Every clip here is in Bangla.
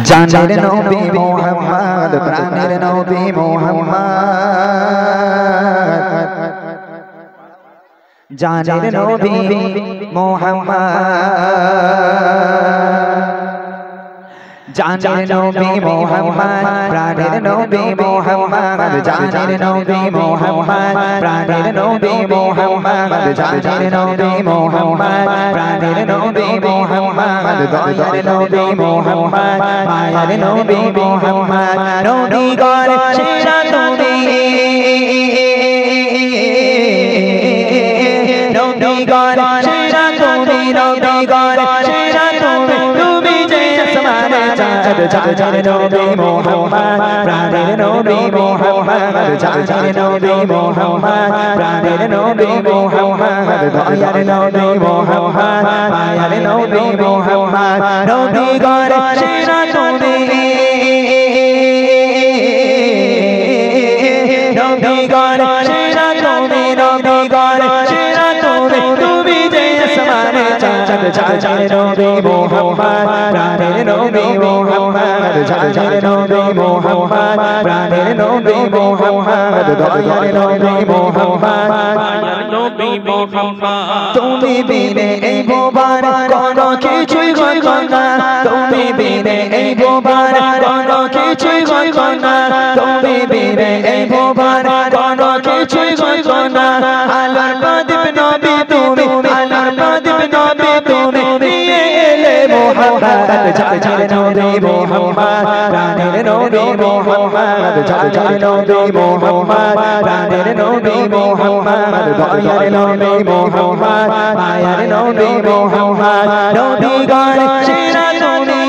জানের নবী মুহাম্মদ প্রাণের নবী মুহাম্মদ জানের নবী মুহাম্মদ জানের নবী মুহাম্মদ প্রাণের নবী মুহাম্মদ জানের নবী মুহাম্মদ প্রাণের নবী মুহাম্মদ জানের নবী মুহাম্মদ প্রাণের নবী মুহাম্মদ দয়ার নবী মুহাম্মদ মায়ার নবী মুহাম্মদ নবী গর সেরা তুমি নবী গর সেরা তুমি নবী গর সেরা তুমি তুমি যে আসমানে চাঁদ জানের নবী মুহাম্মদ প্রাণের নবী মুহাম্মদ জানের নবী মুহাম্মদ প্রাণের নবী মুহাম্মদ দয়ার নবী মুহাম্মদ মায়ার নবী মুহাম্মদ নবী গর সেরা তুমি নবী গর সেরা তুমি নবী গর সেরা তুমি তুমি যে আসমানে চাঁদ জানের নবী মুহাম্মদ প্রাণের নবী মুহাম্মদ জানের নবী মুহাম্মদ প্রাণের নবী মুহাম্মদ দয়ার নবী মুহাম্মদ মায়ার নবী মুহাম্মদ তুমি বিনে এই ভুবন কোনো কিছুই হইতো না তুমি বিনে এই ভুবন কোনো কিছুই হইতো না তুমি বিনে এই ভুবন কোনো কিছুই হইতো না আল্লাহর প্রদীপ নবী তুমি আল্লাহর প্রদীপ নবী তুমি নিয়ে এলে মুহাম্মদ জানের নবী মুহাম্মদ প্রাণের নবী মুহাম্মদ জানের নবী মুহাম্মদ প্রাণের নবী মুহাম্মদ দয়ার নবী মুহাম্মদ মায়ার নবী মুহাম্মদ নবী গর সেরা তুমি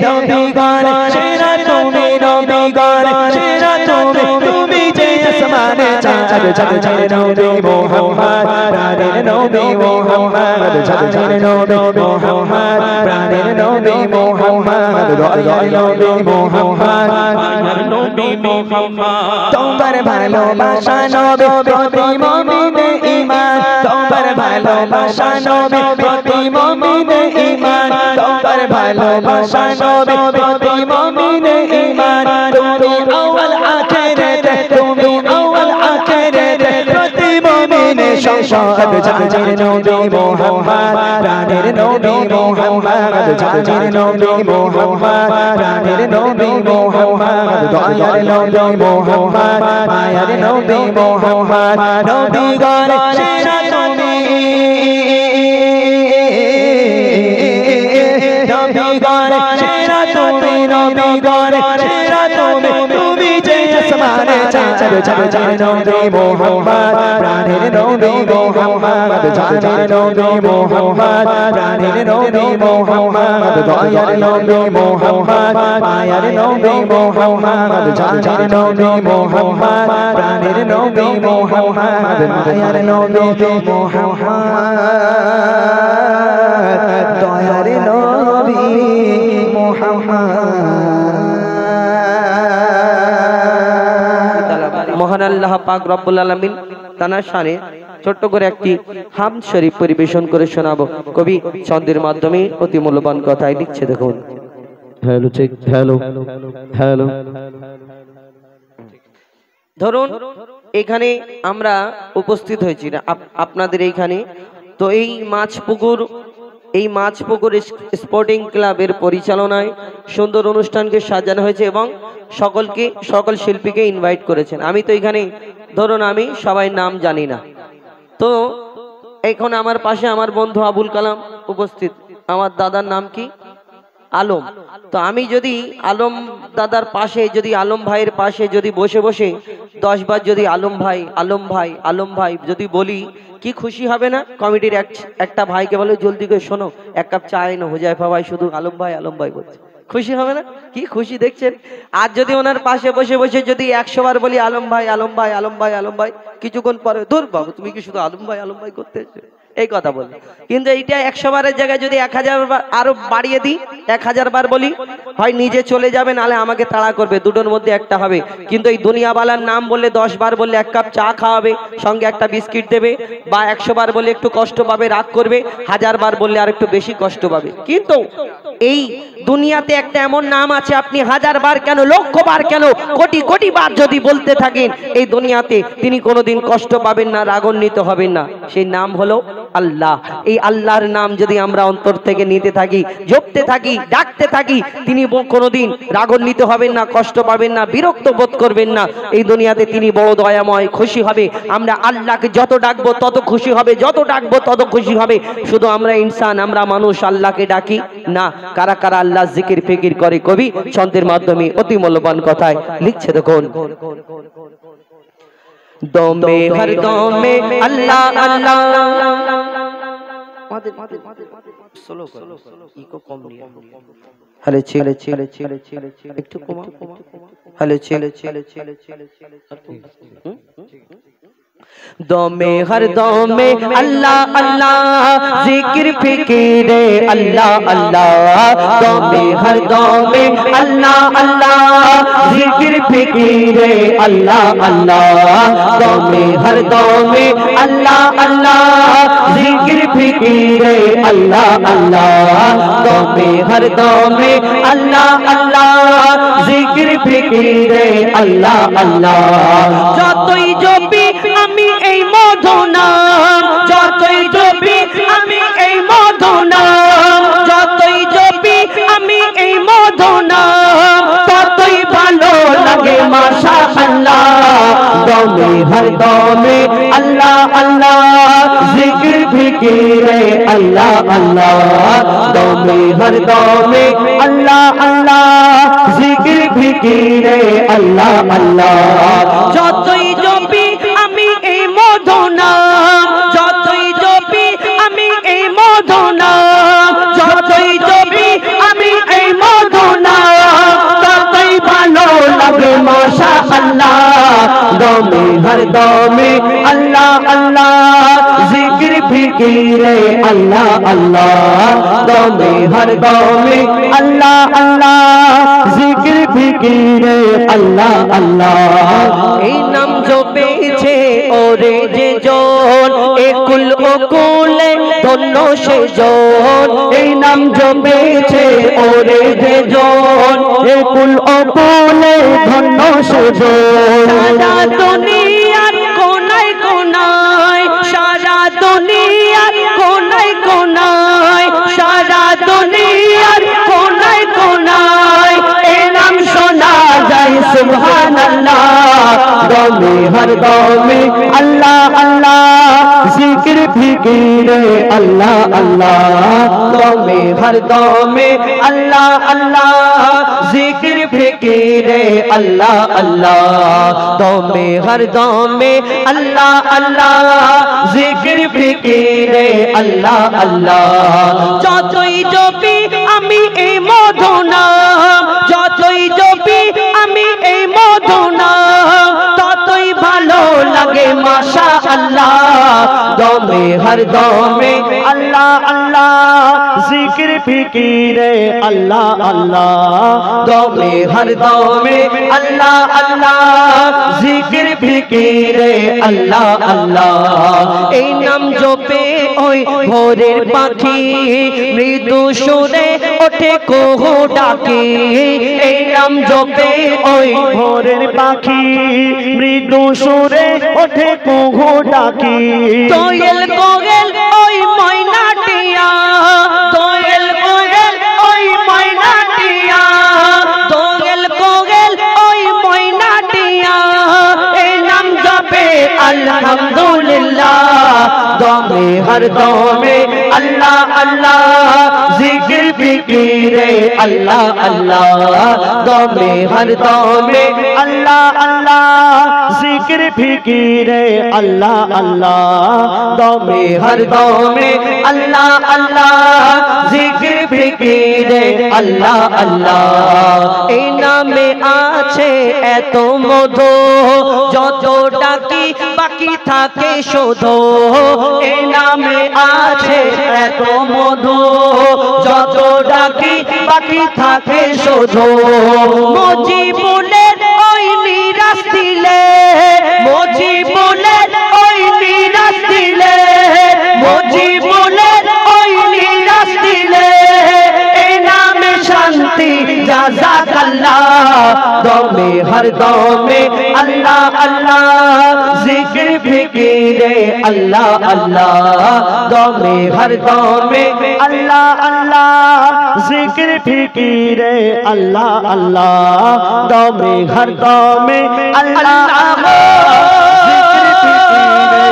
নবী গর সেরা তুমি নবী গর সেরা তুমি তুমি যে আসমানে চাঁদ জানের নবী মুহাম্মদ প্রাণের নবী মুহাম্মদ জানের নবী মুহাম্মদ প্রাণের নবী মুহাম্মদ দয়ার নবী মুহাম্মদ মায়ার নবী মুহাম্মদ তোমার ভালোবাসা নবী প্রতি মুমিনে ঈমান তোমার ভালোবাসা নবী প্রতি মুমিনে ঈমান তোমার ভালোবাসা নবী প্রতি মুমিনে ঈমান তুমি আউয়াল আখিরাতে তুমি আউয়াল আখিরাতে প্রতি মুমিনে সম্পদ জানের নবী মুহাম্মদ প্রাণের নবী মুহাম্মদ জানের নবী মুহাম্মদ প্রাণের নবী মুহাম্মদ দয়ার নবী মুহাম্মদ মায়ার নবী মুহাম্মদ নবী গর সেরা তুমি নবী গর সেরা তুমি নবী গর সেরা তুমি তুমি যে আসমানে চাঁদ জানের নবী মুহাম্মদ প্রাণের নবী মুহাম্মদ জানের নবী মুহাম্মদ প্রাণের নবী মুহাম্মদ দয়ার নবী মুহাম্মদ মায়ার নবী মুহাম্মদ জানের নবী মুহাম্মদ প্রাণের নবী মুহাম্মদ মায়ার নবী মুহাম্মদ দয়ার নবী মুহাম্মদ। মহান আল্লাহ পাক রব্বুল আলামিন তানার শানে ছোট্ট করে একটি হামদ শরীফ পরিবেশন করে শোনাবো। কবি ছন্দের মাধ্যমে অতি মূল্যবান কথাই লিখছে দেখুন। Hello check hello hello. ধরুন এখানে আমরা উপস্থিত হয়েছি আপনাদের এইখানে, তো এই মাছপুকুর স্পোর্টিং ক্লাবের পরিচালনায় সুন্দর অনুষ্ঠানকে সাজানো হয়েছে এবং সকল শিল্পীকে ইনভাইট করেছেন। আমি তো এখানে ধরুন আমি সবাই নাম জানি না, তো এখন আমার পাশে আমার বন্ধু আবুল কালাম উপস্থিত, আমার দাদার নাম কি আলম। তো আমি যদি আলম দাদার পাশে যদি আলম ভাইয়ের পাশে যদি বসে বসে 10 বার যদি আলম ভাই আলম ভাই আলম ভাই যদি বলি, কি খুশি হবে না? কমিটির একটা ভাইকে বলে জলদি করে শোনো, এক কাপ চা এনো, হুজাইফা ভাই শুধু আলম ভাই বলছে, খুশি হবে না? কি খুশি দেখছেন। আর যদি ওনার পাশে বসে বসে যদি 100 বার বলি আলম ভাই আলম ভাই আলম ভাই আলম ভাই, কিছুক্ষণ পরে দূর বাবু তুমি কি শুধু আলম ভাই করতে এসেছো? এই কথা বল। কিন্তু এইটা 100 বারের জায়গায় যদি 1000 বার আরো বাড়িয়ে দিই, 1000 বার বলি, হয় নিজে চলে যাবে, নালে আমাকে তাড়া করবে, দুটোর মধ্যে একটা হবে। কিন্তু এই দুনিয়াওয়ালার নাম বললে 10 বার বললে 1 কাপ চা খাওয়াবে, সঙ্গে একটা বিস্কিট দেবে, বা 100 বার বললে একটু কষ্ট পাবে, রাগ করবে, 1000 বার বললে আর একটু বেশি কষ্ট পাবে। কিন্তু এই দুনিয়াতে একটা এমন নাম আছে, আপনি 1000 বার কেন, লক্ষ বার কেন, কোটি কোটি বার যদি বলতে থাকেন, এই দুনিয়াতে তিনি কোনোদিন কষ্ট পাবেন না, রাগান্বিত হবেন না। সেই নাম হলো আল্লাহ। এই আল্লাহর নাম যদি আমরা অন্তর থেকে নিতে থাকি, জপতে থাকি, ডাকতে থাকি, তিনি কোনোদিন রাগান্বিত হবেন না, কষ্ট পাবেন না, বিরক্ত বোধ করবেন না। এই দুনিয়াতে তিনি বড় দয়াময়, খুশি হবে। আমরা আল্লাহকে যত ডাকবো তত খুশি হবে, যত ডাকবো তত খুশি হবে। শুধু আমরা ইনসান, আমরা মানুষ, আল্লাহকে ডাকি না। কারা কারা আল্লাহ জিকির ফিকির করে, কবি ছন্দের মাধ্যমে অতি মূল্যবান কথায় লিখছে দেখুন। দমে হর দমে আল্লাহ আল্লাহ, স্লো করো, ইকো কম নিয়ে, হলে ছেলে ছেলে ছেলে ছেলে একটু কমা, হলে ছেলে ছেলে ছেলে ছেলে, দমে হর দমে আল্লাহ আল্লাহ, জিকির ফিকিরে আল্লাহ আল্লাহ, দমে হর দমে আল্লাহ আল্লাহ, জিকির ফিকিরে আল্লাহ আল্লাহ, দমে হর দমে আল্লাহ আল্লাহ, জিকির ফিকিরে আল্লাহ আল্লাহ, দমে হর দমে আল্লাহ আল্লাহ, জিকির ফিকিরে আল্লাহ আল্লাহ। যতই জপি আমি এই মধু নাম, যতই জপি আমি এই মধু নাম, যতই জপি আমি এই মধু নাম, ততই ভালো লাগে মাশাআল্লাহ। দমে হর দমে আল্লাহ আল্লাহ, জিকির ফিকিরে আল্লাহ আল্লাহ, দমে হর দমে আল্লাহ আল্লাহ, জিকির ফিকিরে আল্লাহ আল্লাহ। যতই জপি আমি এই মধু নাম, যতই জপি আমি এই মধু নাম, যতই জপি আমি এই মধু নাম, ততই ভালো লাগে মাশাআল্লাহ। দমে হর দমে আল্লাহ আল্লাহ, জিকির ফিকিরে আল্লাহ আল্লাহ, দমে হর দমে আল্লাহ আল্লাহ, জিকির ফিকিরে আল্লাহ আল্লাহ। এই নাম জপেছে ওরে যে জন, একুল ওকুলে ধন্য সে জন। এই নাম জপেছে ওরে যে জন, একুল ওকুলে ধন্য সে জন। সারা দুনিয়ার কোনায় কোনায়, সারা দুনিয়ার কোনায় কোনায়, সারা দুনিয়ার কোনায় কোনায় এই নাম শোনা যায় সুবহানাল্লাহ। দমে হর দমে আল্লাহ আল্লাহ, জিকির ফিকিরে আল্লাহ আল্লাহ, দমে হর দমে আল্লাহ আল্লাহ, জিকির ফিকিরে আল্লাহ আল্লাহ, দমে হর দমে আল্লাহ আল্লাহ, জিকির ফিকিরে আল্লাহ আল্লাহ। যতই জপি আমি এই মধু নাম, যতই জপি আমি এই মধু নাম, ততই ভালো লাগে মাশাআল্লাহ। দমে হর দমে আল্লাহ আল্লাহ, জিকির ফিকিরে আল্লাহ আল্লাহ, দমে হর দমে আল্লাহ আল্লাহ, জিকির ফিকিরে আল্লাহ আল্লাহ। এই নাম জপে ওই ভোরের পাখি, মৃদু সুরে ওঠে কুহু ডাকি। এই নাম জপে ওই ভোরের পাখি, মৃদু সুরে ওঠে কুহু ডাকি। দোয়েল কোয়েল ওই ময়নাটিয়া, দোয়েল কোয়েল ওই ময়নাটিয়া, দোয়েল কোয়েল ওই ময়নাটিয়া। এই নাম জপে আলহামদুলিল্লাহ। দমে হর দমে আল্লাহ আল্লাহ, জিকির ফিকিরে আল্লাহ আল্লাহ, দমে হর দমে আল্লাহ আল্লাহ, জিকির ফিকিরে আল্লাহ আল্লাহ, দমে হর দমে আল্লাহ আল্লাহ, জিকির ফিকিরে আল্লাহ আল্লাহ। এই নামে আছে এত মধু, যত ডাকি বাকি বাকি থাকে শুধু এই নামে আছে এত মধু যত ডাকি বাকি থাকে শুধু মুজিবুলের ওই নিরাশ দিলে মুজিবুলের ওই নিরাশ দিলে মুজিবুলের ওই নিরাশ দিলে এই নামে শান্তি জাযাকাল্লাহ দমে হর দমে আল্লাহ আল্লাহ জিকির ফিকিরে আল্লাহ আল্লাহ দমে হর দমে আল্লাহ আল্লাহ জিকির ফিকিরে আল্লাহ আল্লাহ দমে হর দমে আল্লাহ জিকির ফিকিরে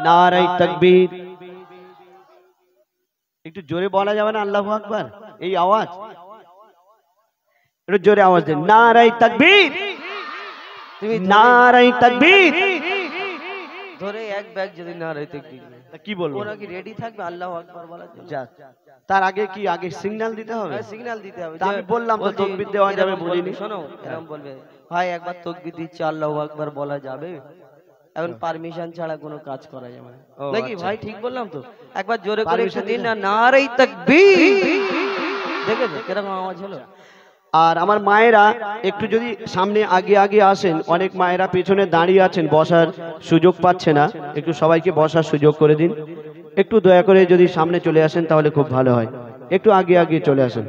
নারায়ে তাকবীর। একটু জোরে বলা যাবে না আল্লাহু আকবার? এই আওয়াজ একটু জোরে আওয়াজ দেন, নারায়ে তাকবীর, তুমি নারায়ে তাকবীর ধরে এক ব্যাগ যদি নারায়ে তাকবীর কি বলবো? ওরা কি রেডি থাকবে আল্লাহু আকবার বলার জন্য? তার আগে কি আগে সিগন্যাল দিতে হবে? সিগন্যাল দিতে হবে। আমি বললাম তো তাকবীর দেওয়া যাবে বলিনি। শোনো এরকম বলবে, ভাই একবার তাকবীর দিচ্ছি আল্লাহু আকবার বলা যাবে? এখন পারমিশন ছাড়া কোনো কাজ করা যাবে না নাকি ভাই? ঠিক বললাম তো? একবার জোরে করে একটু দিন না, নারায়ে তাকবীর। দেখেছো কিরকম আওয়াজ হলো? আর আমার মায়েরা একটু যদি সামনে আগে আগে আসেন, অনেক মায়েরা পেছনে দাঁড়িয়ে আছেন, বসার সুযোগ পাচ্ছে না, একটু সবাইকে বসার সুযোগ করে দিন। একটু দয়া করে যদি সামনে চলে আসেন তাহলে খুব ভালো হয়, একটু আগে আগে চলে আসেন।